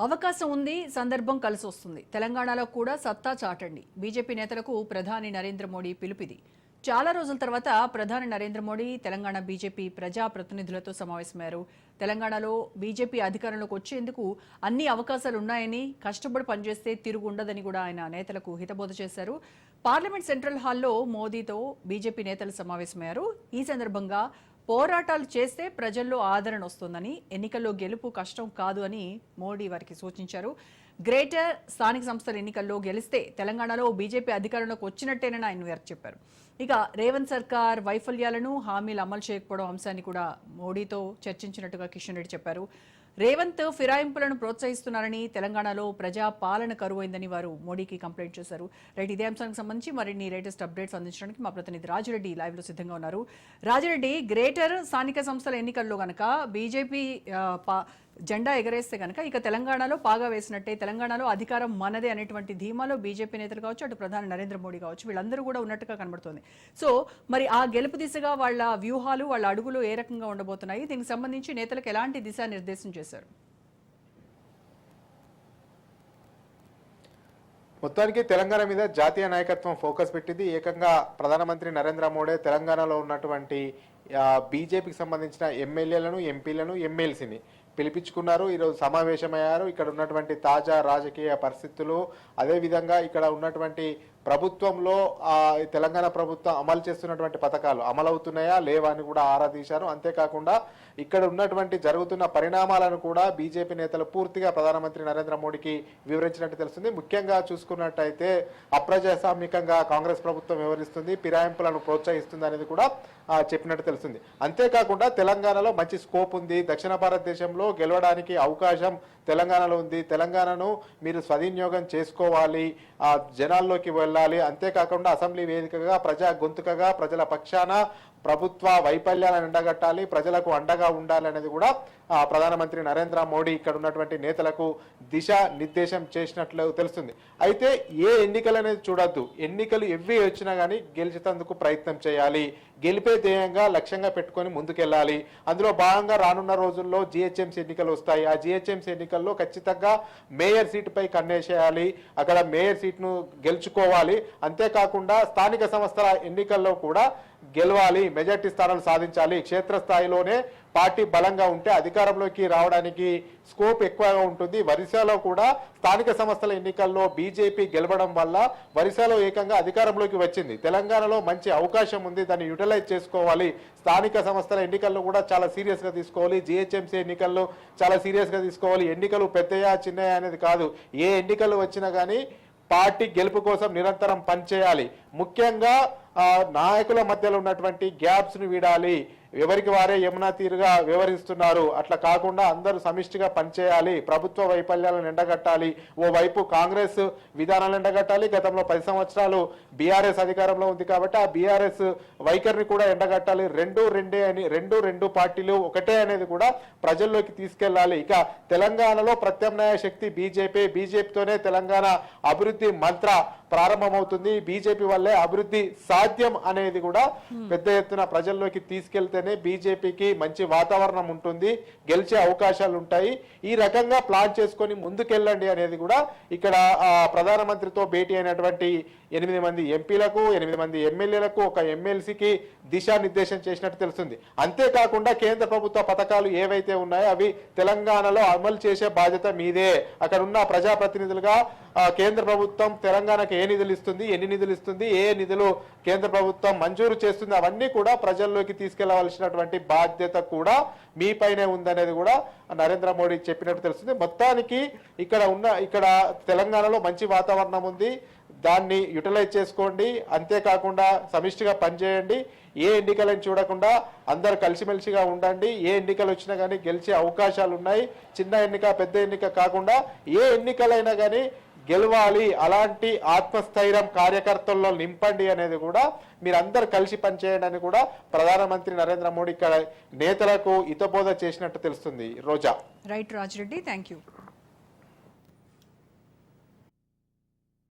అవకాశం ఉంది, సందర్భం కలిసి వస్తుంది. తెలంగాణలో కూడా సత్తా చాటండి. బీజేపీ నేతలకు ప్రధాని నరేంద్ర మోడీ పిలుపిది. చాలా రోజుల తర్వాత ప్రధాని నరేంద్ర మోడీ తెలంగాణ బీజేపీ ప్రజా ప్రతినిధులతో సమావేశమయ్యారు. తెలంగాణలో బీజేపీ అధికారంలోకి వచ్చేందుకు అన్ని అవకాశాలు ఉన్నాయని, కష్టపడి పనిచేస్తే తిరుగు ఉండదని కూడా ఆయన నేతలకు హితబోధ చేశారు. పార్లమెంట్ సెంట్రల్ హాల్లో మోదీతో బీజేపీ నేతలు సమావేశమయ్యారు. ఈ సందర్భంగా పోరాటాలు చేస్తే ప్రజల్లో ఆదరణ వస్తుందని, ఎన్నికల్లో గెలుపు కష్టం కాదు అని మోడీ వారికి సూచించారు. గ్రేటర్ స్థానిక సంస్థల ఎన్నికల్లో గెలిస్తే తెలంగాణలో బీజేపీ అధికారంలోకి వచ్చినట్టేనని ఆయన చెప్పారు. ఇక రేవంత్ సర్కార్ వైఫల్యాలను, హామీలు అమలు చేయకపోవడం అంశాన్ని కూడా మోడీతో చర్చించినట్టుగా కిషన్ రెడ్డి చెప్పారు. రేవంత్ ఫిరాయింపులను ప్రోత్సహిస్తున్నారని, తెలంగాణలో ప్రజా పాలన కరువైందని వారు మోడీకి కంప్లైంట్ చేశారు. రైట్, ఇదే అంశానికి సంబంధించి మరిన్ని లేటెస్ట్ అప్డేట్స్ అందించడానికి మా ప్రతినిధి రాజిరెడ్డి లైవ్ లో సిద్ధంగా ఉన్నారు. రాజిరెడ్డి, గ్రేటర్ స్థానిక సంస్థల ఎన్నికల్లో గనక బీజేపీ జెండా ఎగరేస్తే కనుక ఇక తెలంగాణలో పాగా వేసినట్టే, తెలంగాణలో అధికారం మనదే అనేటువంటి ధీమాలో బీజేపీ నేతలు కావచ్చు, అటు ప్రధాని నరేంద్ర మోడీ కావచ్చు, వీళ్ళందరూ కూడా ఉన్నట్టుగా కనబడుతోంది. సో మరి ఆ గెలుపు దిశగా వాళ్ళ వ్యూహాలు, వాళ్ళ అడుగులు ఏ రకంగా ఉండబోతున్నాయి? దీనికి సంబంధించి నేతలకు ఎలాంటి దిశానిర్దేశం చేశారు? మొత్తానికి తెలంగాణ మీద జాతీయ నాయకత్వం ఫోకస్ పెట్టింది. ఏకంగా ప్రధానమంత్రి నరేంద్ర మోడీ తెలంగాణలో ఉన్నటువంటి బీజేపీకి సంబంధించిన ఎమ్మెల్యేలను, ఎంపీలను, ఎమ్మెల్సీని పిలిపించుకున్నారు. ఈరోజు సమావేశమయ్యారు. ఇక్కడ ఉన్నటువంటి తాజా రాజకీయ పరిస్థితులు, అదేవిధంగా ఇక్కడ ఉన్నటువంటి ప్రభుత్వంలో తెలంగాణ ప్రభుత్వం అమలు చేస్తున్నటువంటి పథకాలు అమలవుతున్నాయా లేవా అని కూడా ఆరా తీశారు. అంతేకాకుండా ఇక్కడ ఉన్నటువంటి జరుగుతున్న పరిణామాలను కూడా బీజేపీ నేతలు పూర్తిగా ప్రధానమంత్రి నరేంద్ర మోడీకి వివరించినట్టు తెలుస్తుంది. ముఖ్యంగా చూసుకున్నట్టయితే అప్రజాస్వామికంగా కాంగ్రెస్ ప్రభుత్వం వ్యవహరిస్తుంది, ఫిరాయింపులను ప్రోత్సహిస్తుంది అనేది కూడా చెప్పినట్టు తెలుస్తుంది. అంతేకాకుండా తెలంగాణలో మంచి స్కోప్ ఉంది, దక్షిణ భారతదేశంలో గెలవడానికి అవకాశం తెలంగాణలో ఉంది, తెలంగాణను మీరు స్వవినియోగం చేసుకోవాలి, జనాల్లోకి వెళ్ళాలి, అంతేకాకుండా అసెంబ్లీ వేదికగా ప్రజా గొంతుకగా ప్రజల పక్షాన ప్రభుత్వ వైఫల్యాలను ఎండగట్టాలి, ప్రజలకు అండగా ఉండాలి అనేది కూడా ప్రధానమంత్రి నరేంద్ర మోడీ ఇక్కడ ఉన్నటువంటి నేతలకు దిశ నిర్దేశం చేసినట్లు తెలుస్తుంది. అయితే ఏ ఎన్నికలు అనేది చూడొద్దు, ఎన్నికలు ఎవ్వి వచ్చినా కానీ గెలిచేందుకు ప్రయత్నం చేయాలి, గెలిపే ధ్యేయంగా లక్ష్యంగా పెట్టుకొని ముందుకెళ్ళాలి. అందులో భాగంగా రానున్న రోజుల్లో జిహెచ్ఎంసీ ఎన్నికలు వస్తాయి. ఆ జిహెచ్ఎంసీ ఎన్నికల్లో ఖచ్చితంగా మేయర్ సీటుపై కన్నేసేయాలి, అక్కడ మేయర్ సీట్ను గెలుచుకోవాలి. అంతేకాకుండా స్థానిక సంస్థల ఎన్నికల్లో కూడా గెలవాలి, మెజార్టీ స్థానాలు సాధించాలి. క్షేత్రస్థాయిలోనే పార్టీ బలంగా ఉంటే అధికారంలోకి రావడానికి స్కోప్ ఎక్కువగా ఉంటుంది. ఒరిస్సాలో కూడా స్థానిక సంస్థల ఎన్నికల్లో బీజేపీ గెలవడం వల్ల ఒరిస్సాలో ఏకంగా అధికారంలోకి వచ్చింది. తెలంగాణలో మంచి అవకాశం ఉంది, దాన్ని యూటిలైజ్ చేసుకోవాలి. స్థానిక సంస్థల ఎన్నికల్లో కూడా చాలా సీరియస్గా తీసుకోవాలి, జిహెచ్ఎంసీ ఎన్నికల్లో చాలా సీరియస్గా తీసుకోవాలి. ఎన్నికలు పెద్దయా చిన్నయా అనేది కాదు, ఏ ఎన్నికలు వచ్చినా కానీ పార్టీ గెలుపు కోసం నిరంతరం పనిచేయాలి. ముఖ్యంగా నాయకుల మధ్యలో ఉన్నటువంటి గ్యాప్స్ను వీడాలి. ఎవరికి వారే యమునా తీరుగా వ్యవహరిస్తున్నారు, అట్లా కాకుండా అందరూ సమిష్టిగా పనిచేయాలి, ప్రభుత్వ వైఫల్యాలను ఎండగట్టాలి. ఓవైపు కాంగ్రెస్ విధానాలు ఎండగట్టాలి. గతంలో 10 సంవత్సరాలు బీఆర్ఎస్ అధికారంలో ఉంది కాబట్టి ఆ బీఆర్ఎస్ వైఖరిని కూడా ఎండగట్టాలి. రెండు పార్టీలు ఒకటే అనేది కూడా ప్రజల్లోకి తీసుకెళ్లాలి. ఇక తెలంగాణలో ప్రత్యామ్నాయ శక్తి బీజేపీతోనే తెలంగాణ అభివృద్ధి మంత్ర ప్రారంభమవుతుంది. బీజేపీ వల్లే అభివృద్ధి సాధ్యం అనేది కూడా పెద్ద ఎత్తున ప్రజల్లోకి తీసుకెళ్తేనే బీజేపీకి మంచి వాతావరణం ఉంటుంది, గెలిచే అవకాశాలు ఉంటాయి. ఈ రకంగా ప్లాన్ చేసుకొని ముందుకెళ్ళండి అనేది కూడా ఇక్కడ ప్రధానమంత్రితో భేటీ అయినటువంటి 8 మంది ఎంపీలకు, 8 మంది ఎమ్మెల్యేలకు, ఒక ఎమ్మెల్సీకి దిశానిర్దేశం చేసినట్టు తెలుస్తుంది. అంతేకాకుండా కేంద్ర ప్రభుత్వ పథకాలు ఏవైతే ఉన్నాయో అవి తెలంగాణలో అమలు చేసే బాధ్యత మీదే. అక్కడ ఉన్న ప్రజాప్రతినిధులుగా కేంద్ర ప్రభుత్వం తెలంగాణకు ఏ నిధులు ఇస్తుంది, ఎన్ని నిధులు ఇస్తుంది, ఏ నిధులు కేంద్ర ప్రభుత్వం మంజూరు చేస్తుంది, అవన్నీ కూడా ప్రజల్లోకి తీసుకెళ్లవలసినటువంటి బాధ్యత కూడా మీపైనే ఉందనేది కూడా నరేంద్ర మోడీ చెప్పినట్టు తెలుస్తుంది. మొత్తానికి ఇక్కడ తెలంగాణలో మంచి వాతావరణం ఉంది, దాన్ని యూటిలైజ్ చేసుకోండి. అంతేకాకుండా సమిష్టిగా పనిచేయండి. ఏ ఎన్నికలను చూడకుండా అందరు కలిసిమెలిసిగా ఉండండి. ఏ ఎన్నికలు వచ్చినా కానీ గెలిచే అవకాశాలు ఉన్నాయి. చిన్న ఎన్నిక పెద్ద ఎన్నిక కాకుండా ఏ ఎన్నికలైనా కానీ గెలవాలి. అలాంటి ఆత్మస్థైర్యం కార్యకర్తల్లో నింపండి అనేది కూడా మీరందరూ కలిసి పనిచేయండి అని కూడా ప్రధానమంత్రి నరేంద్ర మోడీ ఇక్కడ నేతలకు హితబోధ చేసినట్టు తెలుస్తుంది. Roja. Right Rajireddy, thank you.